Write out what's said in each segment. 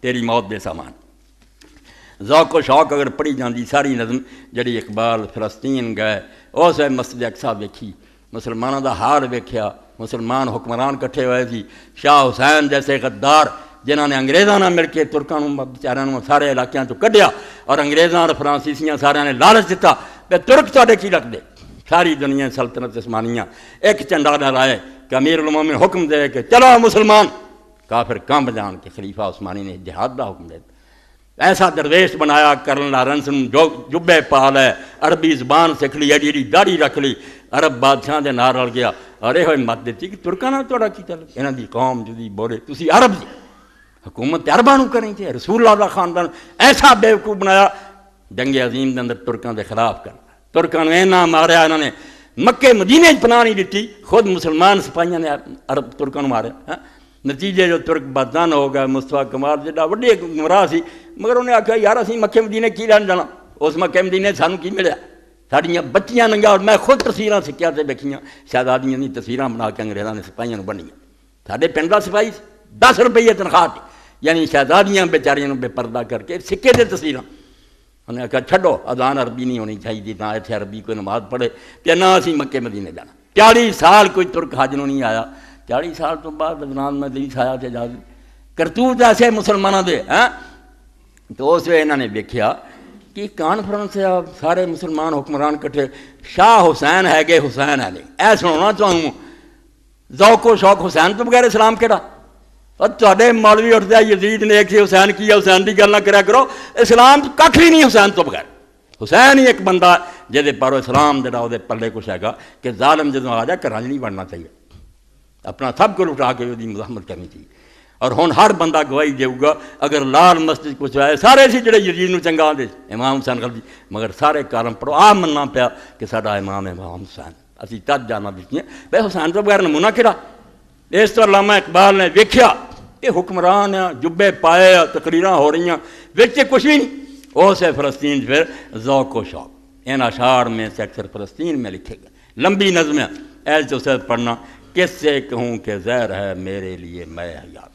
تیری موت دے سامان ذوق و شوق اگر پڑھی جاندی ساری نظم جڑی اقبال فلسطین گئے اس مسجد اقصی ویکھی، مسلمانوں دا حال ویکھیا، مسلمان حکمران کٹھے ہوئے سی، شاہ حسین جیسے غدار جنہوں نے انگریزاں نہ مل کے ترکاں نوں بیچاریاں سارے علاقیاں تو کڈیا اور انگریزاں اور فرانسیسیاں سارے نے لالچ دیتا کہ ترک تواڈے کی رکھ دے، ساری دنیا سلطنت عثمانیہ ایک چنڈا نہ رائے کہ امیر المومن حکم دے کہ چلو مسلمان، کافر کانپ جان کے خلیفہ عثمانی نے جہاد دا حکم دے ایسا درویش بنایا، کرن لارنس جو جبے پا لے، عربی زبان سکھ لی، ایڈی ایڈی داڑھی رکھ لی، عرب بادشاہ دے نال رل گیا اور یہ مت دیتی کہ ترکاں نال تہاڈا کی تعلق، انہاں دی قوم جدی بولے تسی عرب جی، حکومت عرباں نوں کریں تے رسول اللہ دا خاندان ایسا بیوقوف بنایا جنگ عظیم دے اندر ترکاں دے خلاف کرنا، ترکاں نوں اینا ماریا انہوں نے مکے مدینے پناہ نہیں دیتی، خود مسلمان سپاہیاں نے عرب ترکاں نوں ماریا، نتیجے جو ترک بدزن ہو گئے، مصطفیٰ کمال جڑا وڈے گمراہ سی مگر انہیں آخیا یار اسی مکے مدینے کی لین جانا، اس مکے مدینے سانوں کی ملیا، ساڈیاں بچیاں ننگا، اور میں خود تصویراں سکھیا تے ویکھیاں شہزادیاں دی تصویراں بنا کے انگریزاں نے سپاہیاں بنیاں، ساڈے پنڈ دا سپاہی 10 روپیے تنخواہ تے، یعنی شہزادیاں بیچاریاں بے پردہ کر کے سکے تے تصویراں، انہیں آخیا چھڈو اذان عربی نہیں ہونی چاہیے، نہ اتنے عربی کوئی نماز پڑھے تے نہ اسی مکے مدینے جانا، 40 سال کوئی ترک حج نوں نہیں آیا، 40 سال تو بعد عدنان مجلس آیا تے جا کرتوت ایسے مسلمانوں دے تو اس وقت انہوں نے دیکھا کہ کانفرنس سارے مسلمان حکمران کٹھے، شاہ حسین ہے گے حسین ہے نہیں، اے سنانا چاہوں ذوق و شوق حسین تو بغیر اسلام کہڑا، اور تھوڑے مولوی اٹھتے ہیں یزید نے ایک حسین کیا، حسین کی گل نہ کریا کرو، اسلام کھ بھی نہیں حسین تو بغیر، حسین ہی ایک بندہ جہدے پر اسلام جڑا وہ پلے کچھ ہے گا کہ ظالم جدوں آ جائے گھراں نہیں بننا چاہیے، اپنا سب کو لٹا کے وہ مزاحمت کرنی چاہیے، اور ہن ہر بندہ گواہی دے گا، اگر لال مسجد کچھ آئے سارے سی جڑے یزید نوں چنگا آندے امام حسین غلطی، مگر سارے کالم پڑھو آ مننا پیا کہ ساڈا امام امام حسین، اسی تد جانا دیکھیے بھائی حسین تو بغیر نمونہ کہڑا، اس تو علامہ اقبال نے ویکھیا کہ حکمران جبے پائے تقریراں ہو رہی ہیں وچ کچھ بھی نہیں، اس ہے فلسطین پھر ذوق و شوق، ان اشعار میں سے اکثر فلسطین میں لکھے گئے، لمبی نظمیں ایسے اسے پڑھنا، کس سے کہوں کہ زہر ہے میرے لیے میں حیات،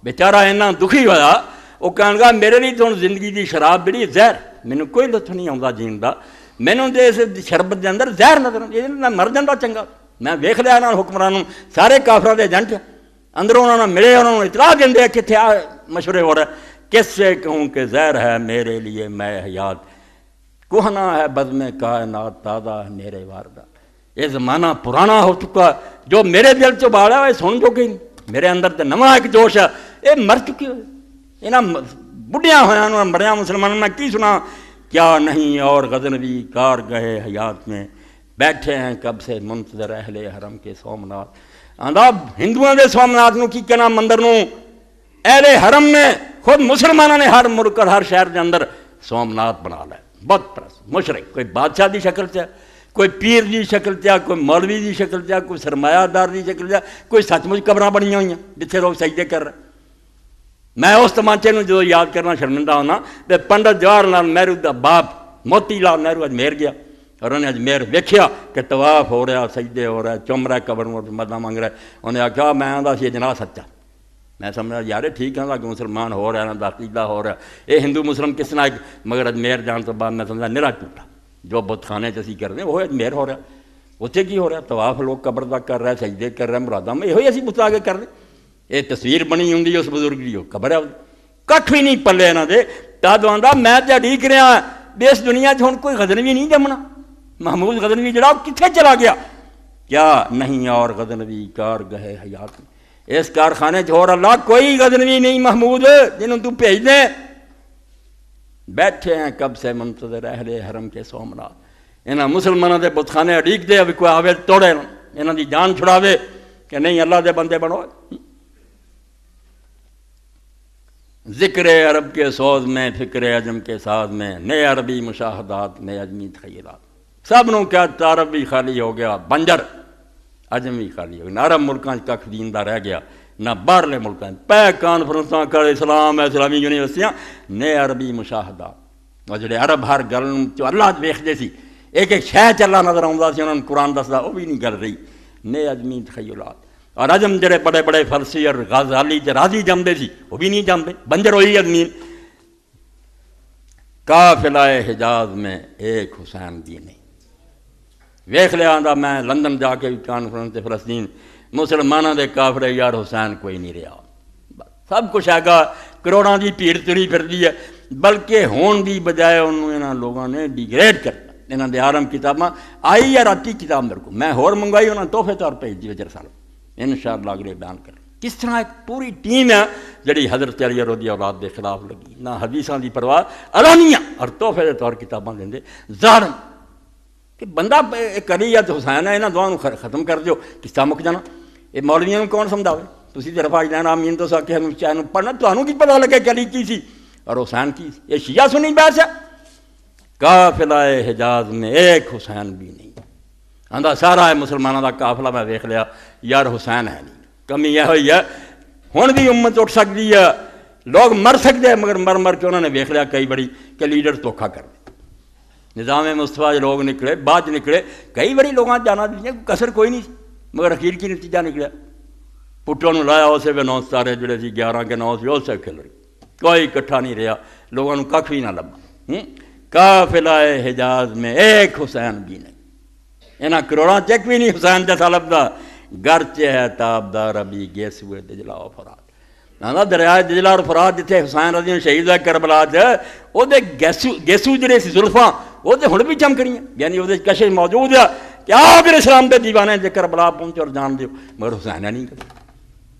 بیچارہ اینا دکھی ہوا وہ کہنے لگا میرے لیے تو زندگی دی شراب بڑی زہر، مینوں کوئی لطف نہیں آتا جین دا، مینوں دے اس شربت دے اندر زہر نظر میں مر جانا چنگا، میں ویکھ لیا انہاں حکمرانوں سارے کافراں دے ایجنٹ اندروں انہوں نے ملے، انہوں نے اطلاع دے کہ تھے مشورے ہو رہا ہے، کس سے کہوں کہ زہر ہے میرے لیے میں حیات، کوہنا ہے بزم کائنات تازہ ہے میرے واردات، یہ زمانہ پرانا ہو چکا، جو میرے دل چ بالا ہے سن جو کہ میرے اندر تو نواں ایک جوش ہے، یہ مر چکے ہوئے یہاں بڑھیاں ہویا مریا مسلمان، میں کی سنا کیا نہیں اور غزنوی کار گئے حیات میں، بیٹھے ہیں کب سے منتظر اہل حرم کے سومنات، آندا ہندوؤں دے سومنات نو کی کہنا مندر نو، اہل حرم نے خود مسلمانوں نے ہر ملک اور ہر شہر کے اندر سومنات بنا لیا، بت پرست مشرک، کوئی بادشاہ دی شکل سے، کوئی پیر دی شکل تے، کوئی مولوی دی شکل تے، کوئی سرمایہ دار دی شکل تے، کوئی سچ مچ قبراں بنی ہوئی ہیں جتھے لوگ سجدے کر رہے، میں اس تمانچے نوں جو یاد کرنا شرمندہ ہونا تے پنڈت جواہر لال نہرو دا باپ موتی لال نہرو اجمیر گیا اور انہیں اجمیر ویکھیا کہ طواف ہو رہا، سجدے ہو رہا، چوم رہا قبر میں مدد مانگ رہا، انہیں آخیا میں آندا سی جناب سچا، میں سمجھا یار ٹھیک ہے کہ مسلمان ہو رہا ہے، عقیدہ ہو رہا ہے، یہ ہندو مسلم کس طرح، مگر اجمیر جان تو بعد میں سمجھا نرا ٹوٹا، جو بت خانے چ کر رہے ہیں وہ اجمیر ہو رہا، اتنے کی ہو رہا طواف لوگ قبر دا کر رہے، سجدے کر رہے، مراداں میں یہ اسی بت آگے کر رہے، یہ تصویر بنی ہوں اس بزرگ کی قبر ہے، کھ بھی نہیں پلے یہاں دے، تد آندا میں تے اڈیک رہا بھی اس دنیا چ ہن کوئی غزنوی نہیں جمنا، محمود غزنوی جڑا کتنے چلا گیا، کیا نہیں اور غزنوی کار گئے حیات میں، اس کارخانے ہو رہا کوئی غزنوی نہیں محمود جنہوں تو بھیج دیں، بیٹھے ہیں کب سے منتظر اہل حرم کے سومنات، انہاں مسلمانوں دے بت خانے اڈیک دے ابھی کوئی آوے توڑے انہاں دی جان چھڑاوے کہ نہیں اللہ دے بندے بنو، ذکر عرب کے سوز میں فکر عجم کے ساز میں، نئے عربی مشاہدات نئے عجمی تخیلات، سب نوں کیا عرب بھی خالی ہو گیا بنجر، عجم بھی خالی ہو گیا، نہ عرب ملکاں کھ دیندہ رہ گیا نہ باہرلے ملکاں، پہ کانفرنساں کر اسلام اسلامی یونیورسٹیاں، نئے عربی مشاہدات، اور جڑے عرب ہر گل چ اللہ ویکھدے سی، ایک ایک شے چ اللہ نظر آਉਂدا سی، انہاں نوں قرآن دسدا وہ بھی نہیں گل رہی، نئے عجمی تخیلات، اور عجم جڑے بڑے بڑے فلسی اور غزالی راضی جمدے سی وہ بھی نہیں جمدے، بنجر ہوئی آدمی۔ قافلہ حجاز میں ایک حسین بھی نہیں۔ ویکھ لیا آندا میں لندن جا کے کانفرنس فلسطین مسلمانوں دے کافر یار حسین کوئی نہیں رہا، سب کچھ ہے گا، کروڑاں دی بھیڑ تری پھردی ہے، بلکہ ہون دی بجائے انہوں انہاں لوگوں نے ڈیگریڈ کرتا۔ انہاں دے آرم کتاباں آئی ہے راتی کتاب میرے کو، میں ہور منگوائی انہاں تحفے طور پہ دی وجہ سال انشاءاللہ اگلے بیان کر کس طرح ایک پوری ٹیم ہے جڑی حضرت علی رضی اولاد دے خلاف لگی، نہ حدیثاں دی پرواہ، علانیہ اور تحفے دے طور کتاباں دیندے ظالم کہ بندہ ایک علی یا حسین ہے، انہاں دعاؤں ختم کر دیو قصہ مک جانا۔ یہ مولویوں کو کون سمجھاوے؟ تسی تے رفاع جان آمین تو سا کہ چینو پڑھنا تانوں کی پتہ لگے کہ علی کی سی اور حسین کی سی؟ یہ شیعہ سنی بحث ہے۔ قافلہ حجاز میں ایک حسین بھی نہیں، آندا سارا ہے مسلمانوں دا قافلہ میں ویکھ لیا یار حسین ہے نہیں۔ کمی یہ ہوئی ہے ہن بھی امت اٹھ سکتی ہے، لوگ مر سکتے ہیں، مگر مر مر کے انہوں نے ویکھ لیا کئی بڑی کہ لیڈر دھوکھا کر دے۔ نظام مصطفیٰ لوگ نکلے بعد نکلے، کئی بڑی لوگاں جانا دیجیے کسر کوئی نہیں سی، مگر اخیر کی نتیجہ نکلیا پٹوں نے لایا اسے بھی 9 ستارے جڑے سی 11 کے 9 سی اسے کھل رہی، کوئی کٹھا نہیں رہا، لوگوں نے کھ بھی نہ لبا۔ قافلہ حجاز میں ایک حسین بھی نہیں، انہاں کروڑاں چیک بھی نہیں حسین جیسا لبدا، گرچہ ہے تابدار ابھی گیس ہوئے دجلہ و فرات۔ آندا دریائے دجلہ اور فرات جتھے حسین رضی اللہ شہید ہے کربلا چ او دے گیسو جڑے سی زلفاں وہ تے ہن بھی چمکڑیاں، یعنی وہ کشش موجود ہے کہ آخر اسلام دے دیوانے جے کربلا پہنچو اور جان دیو، مگر حسین نہیں کرے۔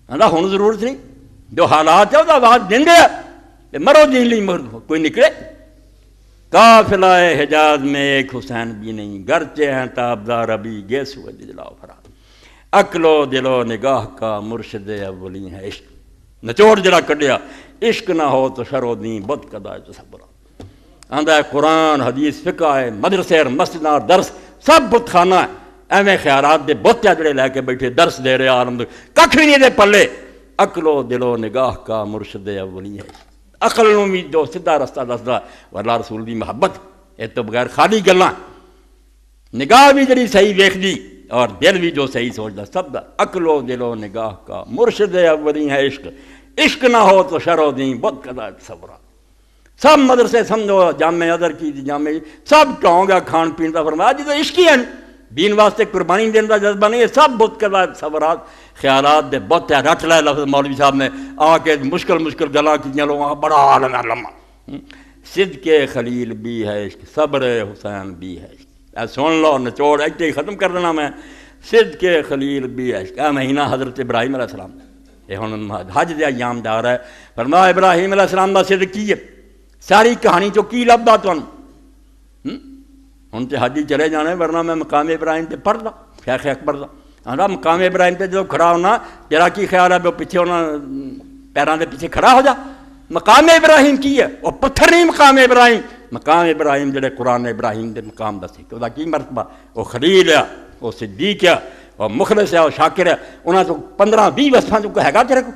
آندا ہن ضرورت نہیں، جو حالات ہے وہ آواز دیں گے مرو دین لی مر کوئی نکلے۔ قافلہ حجاز میں ایک حسین بھی نہیں، گرچہ ہیں تابدار ابھی گیس ہوئے دجلہ و فرات۔ عقل و دل و نگاہ کا مرشد اولی ہے عشق، نچوڑ جڑا کڈیا عشق نہ ہو تو شر و دین بد قضا تصورات۔ آندا ہے قرآن حدیث فقہ ہے مدرسے اور مسجد اور درس سب بت خانہ ہے، ایویں خیالات دے بت جڑے لے کے بیٹھے درس دے رہے عالم دے ککھ بھی نہیں دے پلے۔ عقل و دل و نگاہ کا مرشد اولی ہے، عقل نو بھی جو سیدھا رستہ دسدا واللہ رسول دی محبت، یہ تو بغیر خالی گلاں، نگاہ بھی جڑی صحیح ویکھدی اور دل بھی جو صحیح سوچدا سب دا۔ عقل و دل و نگاہ کا مرشد اولی ہے عشق، عشق نہ ہو تو شر و دین بد قضا تصورات۔ سب مدرسے سمجھو جامع ادر کی جامع سب ٹھوں گا کھان پین کا فرمایا جی تو عشق ہی ہے دین واسطے قربانی دینے کا جذبہ نہیں ہے، سب بت قضا تصورات خیالات دے بت ہے۔ رٹ لے لفظ مولوی صاحب نے آ کے مشکل گلاں کیتیاں، لوگوں بڑا عالم ہے لمحہ۔ صدق خلیل بھی ہے عشق، صبر حسین بھی ہے عشق۔ اے سن لو نچوڑ ایتھے ہی ختم کر دینا میں۔ صدق خلیل بھی ہے عشق، اے مہینہ حضرت ابراہیم علیہ السلام، یہ ہن حج دے ایام جا رہا ہے، فرمایا ابراہیم علیہ السلام دا صدق کی ہے، ساری کہانی چو کی لبدا تانوں؟ ہن تے حج چلے جانے، ورنہ میں مقام ابراہیم تے پڑھدا شیخ اکبر دا آندا مقام ابراہیم تے جو کھڑا ہونا تیرا کی خیال ہے وہ پیچھے ہونا پیراں دے پیچھے کھڑا ہو جا۔ مقام ابراہیم کی ہے؟ وہ پتھر نہیں مقام ابراہیم، مقام ابراہیم جڑے قرآن ابراہیم دے مقام دسے کہ وہ کی مرتبہ، وہ خلیل ہے، وہ صدیق ہے، وہ مخلص ہے، وہ شاکر ہے، انہاں تو 15-20 وصفاں جو ہے گا تیرے کو،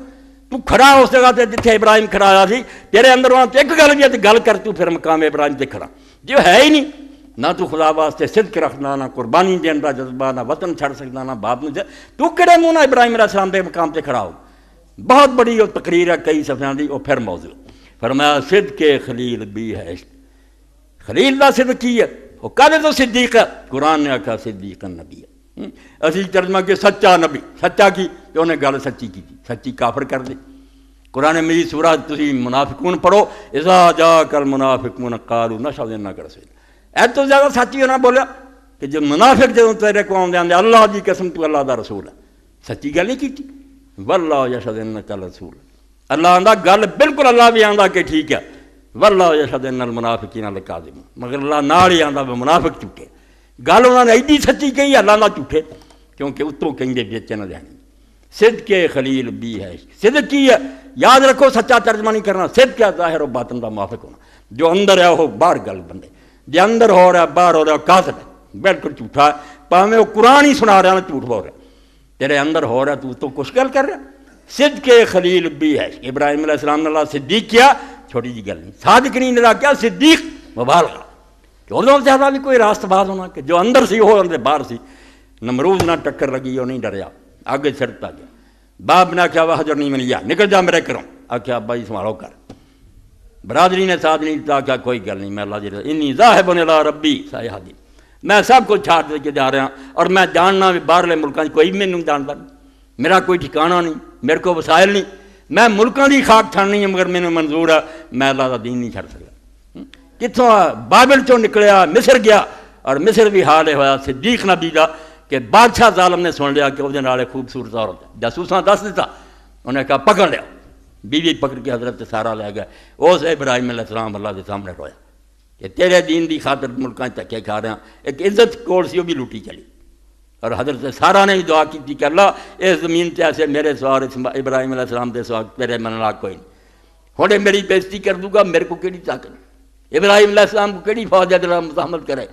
تو کھڑا اس جگہ تے جتھے ابراہیم کھڑا آیا سی، تیرے اندر وہاں تے ایک گل بھی ہے تے گل کر تو پھر مقام ابراہیم تے کھڑا، جو ہے ہی نہیں، نہ تو خدا واسطے صدق رکھنا، نہ قربانی دین دا جذبہ، نہ وطن چھڑ سکنا، نہ باپ نو تو کہڑے منہ نہ ابراہیم علیہ السلام دے مقام تے کھڑا ہو۔ بہت بڑی وہ تقریر ہے کئی صفحیاں دی، وہ پھر موضوع فرمایا صدق خلیل بھی ہے عشق، خلیل دا صدق کی ہے، وہ کہتے تو صدیق ہے، قرآن نے آکھا صدیق نبی ہے، اسی ترجمہ کہ سچا نبی، سچا کی تو انہیں گل سچی کی تھی، سچی کافر کر دی۔ قرآن مجید سورہ تسی منافقون پڑھو، اذا جاءک المنافقون قالوا نشهد انک رسول، اے تو زیادہ سچی ہونا بولیا کہ جو منافق جدوں تیرے کو آندے آندے اللہ دی قسم تو اللہ دا رسول ہے، سچی گل نہیں کی واللہ یشهد انک رسول، اللہ آندا گل بالکل اللہ بھی آندا کہ ٹھیک ہے، واللہ یشهد ان المنافقین لکاذبون، مگر اللہ نال ہی آندا منافق جھوٹے، گل انہوں نے ایڈی سچی کہی اللہ نہ جھوٹے کیونکہ اتوں کہیں دے بیچ نہ جانی۔ صدق خلیل بھی ہے، صدق کی ہے یاد رکھو، سچا ترجمہ نہیں کرنا، صدق کیا ظاہر و باطن دا موافق ہونا، جو اندر ہے وہ باہر گل بندے، جو اندر ہو رہا ہے باہر ہو رہا ہے کاذب ہے، بالکل جھوٹا ہے، پاویں وہ قرآن ہی سنا رہا ہے جھوٹ بول رہا ہے، تیرے اندر ہو رہا ہے تو کچھ گل کر رہا ہے۔ صدق خلیل بھی ہے، ابراہیم علیہ السلام نے اللہ صدیق کیا، چھوٹی جی گل نہیں، صادق نہیں نہ کیا صدیق مبالغہ، کہ ادھر زیادہ بھی کوئی راست باز ہونا کہ جو اندر سی وہ اندر باہر سی، نمرود نہ ٹکر لگی وہ نہیں ڈریا، آگے چڑھتا گیا۔ باپ نے آخیا وحجرنی ملیا، نکل جا میرے گھروں. آخیا ابا جی سنبھالو کر. برادری نے ساتھ نہیں دیتا. آخیا کوئی گل نہیں، میں اللہ جی انی ذاہب الی ربی سیہدین، میں سب کچھ چھاڑ دے کے جا رہا اور میں جاننا بھی باہرلے ملکوں کوئی بھی نہیں جانتا، میرا کوئی ٹھکانہ نہیں، میرے کو وسائل نہیں، میں ملکوں کی خاک چھاننی ہے مگر مینوں منظور ہے، میں اللہ کا دین نہیں چھڑ سکتا. کتوں بابل چوں نکلیا مصر گیا، اور مصر بھی حال یہ ہوا صدیق نبی کا کہ بادشاہ ظالم نے سن لیا کہ وہ خوبصورت عورت ہے، جاسوساں دس دیتا، انہیں کہا پکڑ لیا، بیوی پکڑ کے حضرت سارا لے گئے. اس ابراہیم علیہ السلام اللہ کے سامنے رویا کہ تیرے دین دی خاطر ملکاں تکے کھا رہا. ایک عزت کول سی وہ بھی لوٹی چلی، اور حضرت سارا نے بھی دعا کی کہ اللہ اس زمین تے ایسے میرے سوار ابراہیم علیہ السلام دے سوار تیرے من لا کوئی نہیں، ہوں میری بےزتی کر دوں گا، میرے کو کیڑی طاقت، ابراہیم علیہ السلام کو کیڑی فوج ہے جو مزاحمت کرے.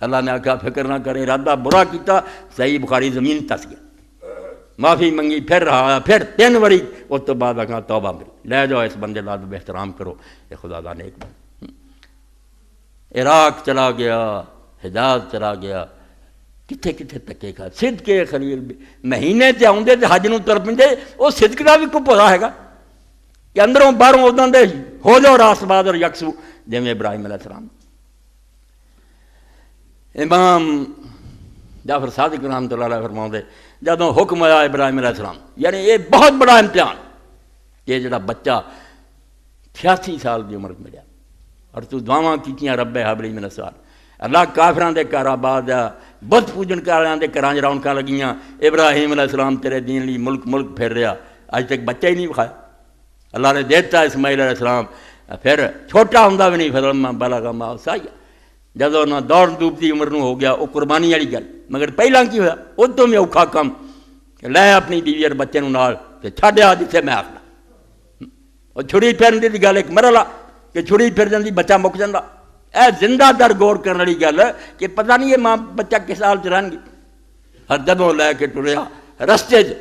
اللہ نے آخیا فکر نہ کرے، ارادہ برا کیتا، صحیح بخاری زمین تس گیا، معافی منگی، پھر رہا، پھر 3 واری، اس تو بعد آخا توبہ میری، لے جاؤ اس بندے کا ادب احترام کرو، یہ خدا دا نیک بن. عراق چلا گیا، حجاز چلا گیا، کتنے کتنے تکے کھا. صدق خلیل مہینے تے آؤندے تے حج نوں تر پیندے، وہ صدق دا بھی کوئی پتا ہے گا کہ اندروں باہروں اداں دے ہو جاؤ راست باز اور یکسو جویں ابراہیم علیہ السلام. امام جعفر صادق رحمۃ اللہ علیہ فرماؤندے جدوں حکم آیا ابراہیم علیہ السلام، یعنی یہ بہت بڑا امتحان کہ جڑا بچہ 86 سال کی عمر ملیا اور تو دعاواں کیتیاں رب حبلی من الصالحین. اللہ کافراں دے گھر آباد آ، بت پوجن والوں دے گھراں رونقاں لگیاں، ابراہیم علیہ السلام تیرے دین لی ملک ملک پھر رہا، اج تک بچہ ہی نہیں بکھایا. اللہ نے دیتا اسماعیل علیہ السلام، پھر چھوٹا ہوندا بھی نہیں، فلما بلغ معه السعی، جدوں نہ دوڑ دھوپ دی عمر نوں ہو گیا، وہ قربانی والی گل. مگر پہلاں کی ہویا، ادوں بھی اوکھا کم کہ لے اپنی بیوی اور بچے نوں نال تے چھڈیا جتھے میں آخنا. اور چھڑی پھرن دی گل ایک مرحلہ کہ چھڑی پھر جاندی بچہ مک جاندا. اے زندہ در غور کرنے والی گل کہ پتہ نہیں یہ ماں بچہ کس حال چ رہن گی. ہر جدوں لے کے ٹریا رستے چ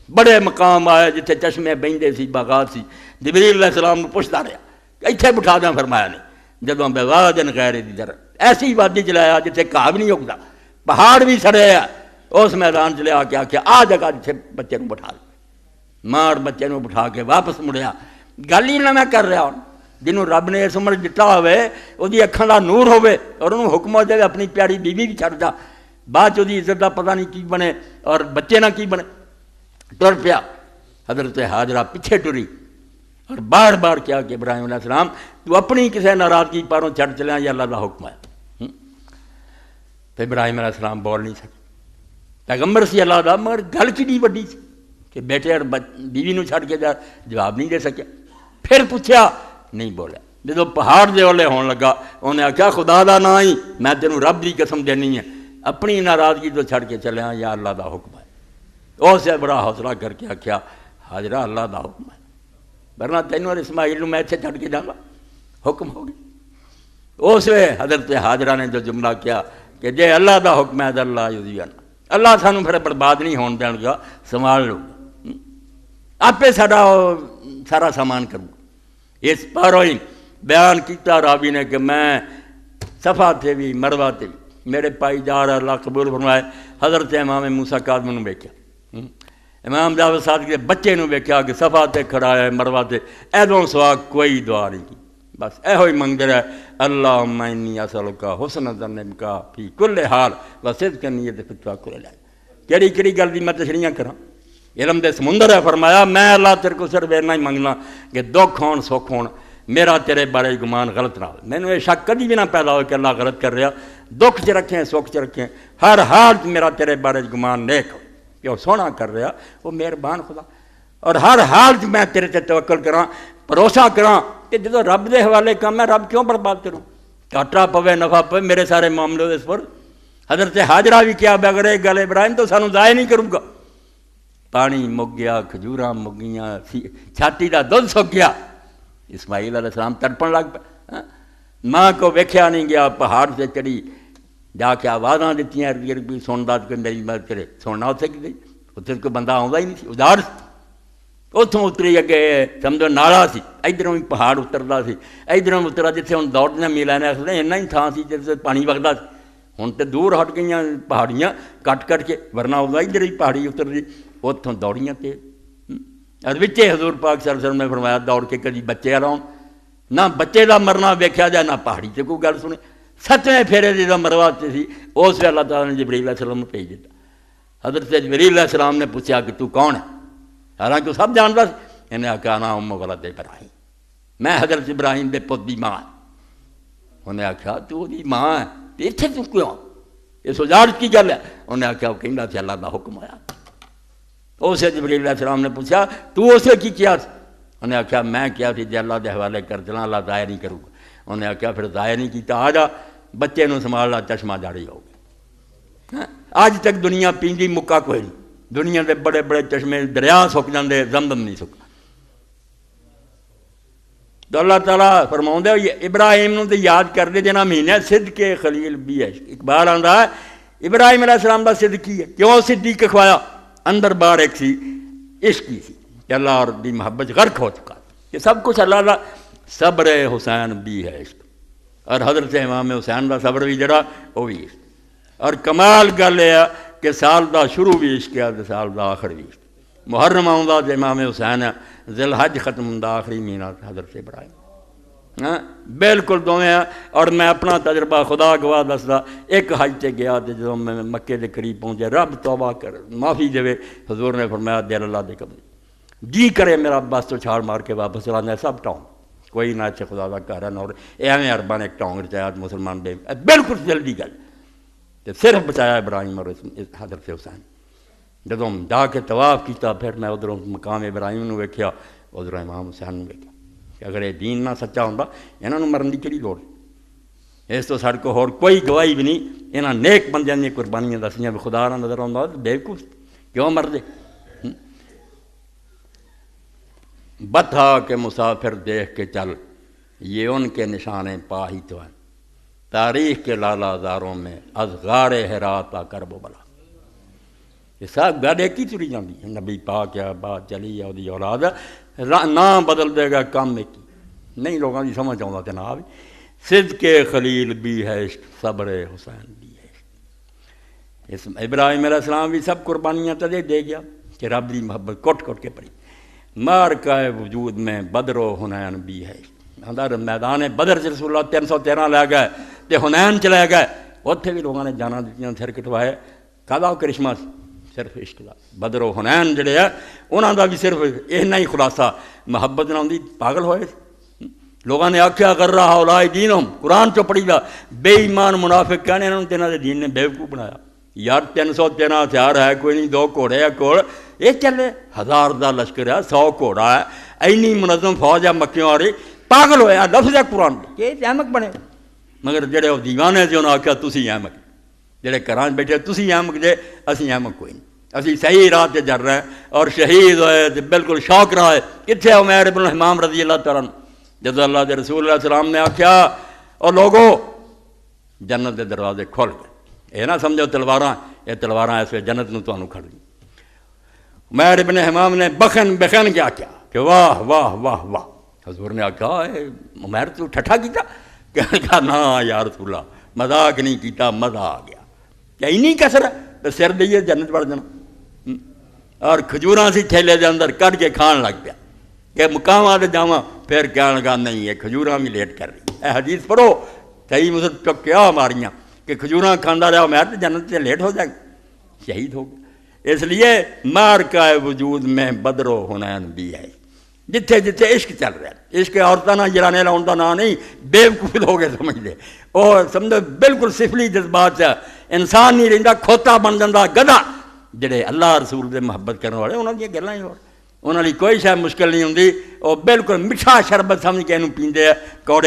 بڑے مقام آئے جتھے چشمے بہندے سی، باغات سی. جبریل علیہ السلام نوں پوچھدا رہا کہ ایتھے بٹھا دیں، فرمایا نہیں. جدوں بے وادن غیر دی در ایسی وادی چ لایا جتھے گھاہ بھی نہیں اگدا، پہاڑ بھی سڑے ہے، اس میدان چ لیا کے آخیا آ جگہ جتھے بچے نوں بٹھا دے. مار بچے نوں بٹھا کے واپس مڑیا. گل ہی نہ میں کر رہا ہوں، جنہوں رب نے اس عمر دتا ہوئے، وہ اکھاں دا نور ہوئے اور انہوں حکم ہو جائے اپنی پیاری بیوی بھی چھڈ جا، بعد چ عزت دا پتہ نہیں کی بنے اور بچے نہ کی بنے. ٹر پیا. حضرت حاجرہ پیچھے ٹری اور بار بار کیا کہ ابراہیم علیہ السلام تو اپنی کسی ناراضگی پاروں چھڈ چلیا، یا اللہ دا حکم ہے. تو ابراہیم علیہ السلام بول نہیں سکے، پیغمبر سی اللہ دا، مگر گل کتنی وڈی سی کہ بیٹے اور بیوی نوں چھڈ کے جواب نہیں دے سکیا. پھر پوچھا، نہیں بولیا. جدو پہاڑ دے والے ہون لگا، انہیں آخیا خدا دا نہ ہی میں تینوں رب دی قسم دینی ہے، اپنی ناراضگی تو چھڈ کے چلیا، یا اللہ دا حکم ہے. اسے بڑا حوصلہ کر کے آخیا حاجرہ اللہ دا حکم ہے، ورنہ تینوں اور اسماعیل نوں میں اتنے چھڈ کے جاؤں گا. حکم ہو گیا. اس وقت حضرت حاجرہ نے جو جملہ کیا کہ جے اللہ دا حکم ہے اللہ یذیعنا، اللہ سانوں پھر برباد نہیں ہون دین گا، سنبھال لو، آپ سارا سامان کروں. اس پاروں ہی بیان کیتا راوی نے کہ میں صفا تے بھی مروہ تے بھی میرے پائی جا رہا، اللہ قبول فرمائے، حضرت امام موسیٰ کاظم نوں ویکھیا، امام جعفر صادق کے بچے نوں ویکھیا کہ صفا تے کھڑا ہے، مروہ تے ایدوں سوا کوئی دعا نہیں کی، بس ایہو ہی منگدے رہے، اللہم انی اسألک حسن الظن بک فی کل حال وصدق النیت فی التوکل علیک. کیڑی کیڑی گل دی میں تشریحاں کراں، علم دے سمندر ہے. فرمایا میں اللہ تیرے کو صرف اتنا ہی منگنا کہ دکھ ہون سکھ ہون، میرا تیرے بارے گمان غلط نہ ہو. مینوں یہ شک کدی بھی نہ پیدا ہو کہ اللہ غلط کر رہا، دکھ چ رکھیں سکھ چ رکھیں، ہر حال میرا تیرے بارے گمان نیک ہو کہ وہ سونا کر رہا، وہ مہربان خدا، اور ہر حال میں تیرے تے توکل کراں، بھروسہ کراں کہ جدو رب دے حوالے کام ہے، رب کیوں برباد کروں، گھاٹا پوے نفع پوے، میرے سارے معاملے اس پر. حضرت حاجرہ بھی کیا بغیر گل ابراہیم تو سانوں ضائع نہیں کروں گا. پانی مک گیا، کھجوراں مک گئیاں، چھاتی دا دودھ سک گیا. اسماعیل علیہ السلام تڑپن لگ پہ، ماں کو ویکھیا نہیں گیا، پہاڑ سے چڑھی جا کے آوازاں دیتیاں، ارد گرد بھی سندا کہ میری مدد کرے. سننا اتنے کی گئی، اتنے کوئی بندہ آਉਂدا ہی نہیں سی، اجاڑ سی. اتوں اتری اگے سمجھو نالا سی، ادھروں بھی پہاڑ اتردا سی، ادھروں اترا جتنے ہوں دوڑنے میلانے آخر اینا ہی تھان سی جیسے پانی وگدا سی. ہوں تو دور ہٹ گئی پہاڑیاں کٹ کٹ کے، ورنہ آؤں ادھر ہی پہاڑی اتر دی. اتوں دوڑیاں تے اور وچے حضور پاک صلی اللہ علیہ وسلم نے فرمایا دوڑ کے کدی بچے لاؤ نہ بچے دا مرنا ویکھیا جائے نہ پہاڑی تے کوئی گل سنے 7ویں پھیرے جدوں مروا تے سی اس ویلے اللہ تعالیٰ نے جبریل علیہ السلام بھیج دیتا حضرت جبریل علیہ السلام نے پوچھا کہ تو کون ہے حالانکہ وہ سب جانتا انہیں آخیا نا ام ولد ابراہیم میں حضرت ابراہیم دے پت دی ماں انہیں آخیا تو دی ماں ہے تے اتنے تو کیوں اس اجاڑ کی گل ہے انہیں آخیا وہ کہندا سی اللہ دا حکم آیا اسے جبریل علیہ السلام نے پوچھا تو اسے کی کیا انہیں آخیا میں کیا تھی جی اللہ دے حوالے کر چلا اللہ ضائع نہیں کروں گا انہیں آخیا پھر ضائع نہیں کیتا آ جا بچے نو سنبھال لا چشمہ جاڑی ہو گیا اج تک دنیا پیندی مکا کوئی نہیں دنیا دے بڑے بڑے چشمے دریا سک جاندے زمزم نہیں سکا تو اللہ تعالیٰ فرماؤں دے ابراہیم نو تے یاد کر دے جنا مہینہ صدق خلیل بھی ہے اقبال آندا ہے ابراہیم علیہ السلام دا صدق کی ہے کیوں صدیق کھوایا اندر باہر ایک سی عشق کی سی کہ اللہ اور دی محبت غرق ہو چکا کہ سب کچھ اللہ دا صبر حسین بھی ہے عشق اور حضرت امام حسین دا صبر بھی جڑا وہ بھی عشق اور کمال گل ہے کہ سال دا شروع بھی عشق ہے سال دا آخر بھی عشق محرم آؤں تے امام حسین ہے ذی الحج ختم ہوں آخری مہینہ حضرت ابراہیم ہاں بالکل دوویں ہیں اور میں اپنا تجربہ خدا گواہ دسدا ایک حج تے گیا تے جدوں میں مکے دے قریب پہنچے رب توبہ کر معافی دے حضور نے فرمایا دل اللہ دے قبضے جی کرے میرا بس تو چھاڑ مار کے واپس لانا سب ٹاؤں کوئی نہ اچھے خدا دا گھر ہے نہ اور ایویں ارباں نے ایک ٹاؤں رچایا مسلمان بے بالکل جلدی گل تے صرف بچایا ابراہیم اور حضرت حسین جدوں جا کے طواف کیتا پھر میں ادھروں مقام ابراہیم نو ویکھیا ادھروں امام حسین نو ویکھیا کہ اگر یہ دین نہ سچا ہوندا انہاں نوں مرن دی کیڑی لوڑ اس تو ساڈے کو ہور کوئی گواہی بھی نہیں انہاں نیک بندیاں دی قربانیاں دسیاں بھی خدا نہ نظر آوندا بیوقوف کیوں مردے بتھا کے مسافر دیکھ کے چل یہ ان کے نشانے پا ہی تو ہیں تاریخ کے لالا زاروں میں از غار ہرات آ کرب و بلا یہ سب گل ایک ہی تری جاندی ہے نبی پاک ہے بات چلی ہے وہ اولاد نام بدل دے گا کام ایک ہی نہیں لوگوں کی سمجھ آؤں تے نہ صدق خلیل بھی ہے عشق صبر حسین بھی ہے عشق ابراہیم علیہ السلام بھی سب قربانیاں تدے دے گیا کہ رب دی محبت کٹ کٹ کے پڑی مار کا وجود میں بدر و حنین بھی ہے اندر میدان بدر سے رسول اللہ 313 لے گئے تے حنین چلے گئے اتنے بھی لوگوں نے جانا دیتیاں سر کٹوائے کہا کرشمہ صرف عشق دا بدر و حنین جڑے ہے انہاں دا بھی صرف اتنا ہی خلاصہ محبت نہ ہوندی پاگل ہوئے لوگوں نے آخیا کر رہا اولائی دینہم قرآن چو پڑھی دا بے ایمان منافق کہنے انہوں نے دے دین نے بیوقوف بنایا یار 313 ہتھیار ہے کوئی نہیں 2 گھوڑے ہے کول یہ چلے 1000 دا لشکر ہے 100 گھوڑا ہے اینی منظم فوج ہے مکیوں آ رہی پاگل ہویا لفظ ہے قرآن کہ احمق بنے مگر جڑے وہ دیوانے سے انہوں نے آخیا تسی احمق جڑے گھراں بیٹھے تسی احمق جے اسی احمق کوئی نہیں اسی صحیح راہ تے جر رہے ہیں اور شہید ہوئے تے بالکل شوق رہا ہے کتنے عمیر بن الحمام رضی اللہ تعالیٰ جب اللہ دے رسول اللہ علیہ السلام نے آخیا اور لوگوں جنت دے دروازے کھول گئے یہ نہ سمجھو تلواراں یہ تلواراں ایسے جنت نو تانوں کھڑ گئی عمیر بن حمام نے بخن کے آخیا کہ واہ واہ واہ واہ حضور نے آخیا عمیر تو ٹھٹھا کیتا کہا نا یا رسول اللہ مذاق نہیں کیتا مزہ آ گیا کیا ہی نہیں کسر تو سر دئیے جنت بڑھ جانا اور کھجوراں سی تھیلے دے اندر کٹ کے کھان لگ پیا کہ مقامات جاواں پھر کہنے لگا نہیں یہ کھجوراں بھی لیٹ کر رہی اے حدیث پڑھو صحیح مسلم چک کیا ماریاں کہ کھجوراں کھانا رہا میں تو جنت سے لیٹ ہو جائے گا شہید ہو گیا اس لیے مار کا وجود میں بدر و حنین بھی ہے جتھے جتھے عشق چل رہا ہے عشق عورتوں نہ جرانے لاؤن کا نام نہیں بیوقوف لوگ سمجھ دے اور سمجھو بالکل سفلی جذبات سے انسان نہیں رہتا کھوتا بن جاتا گدھا جڑے اللہ رسول دے محبت کرنے والے انہوں نے گلاں ہی اور انہوں نے کوئی شاید مشکل نہیں ہوتی وہ بالکل میٹھا شربت سمجھ کے انہوں پیندے کوڑے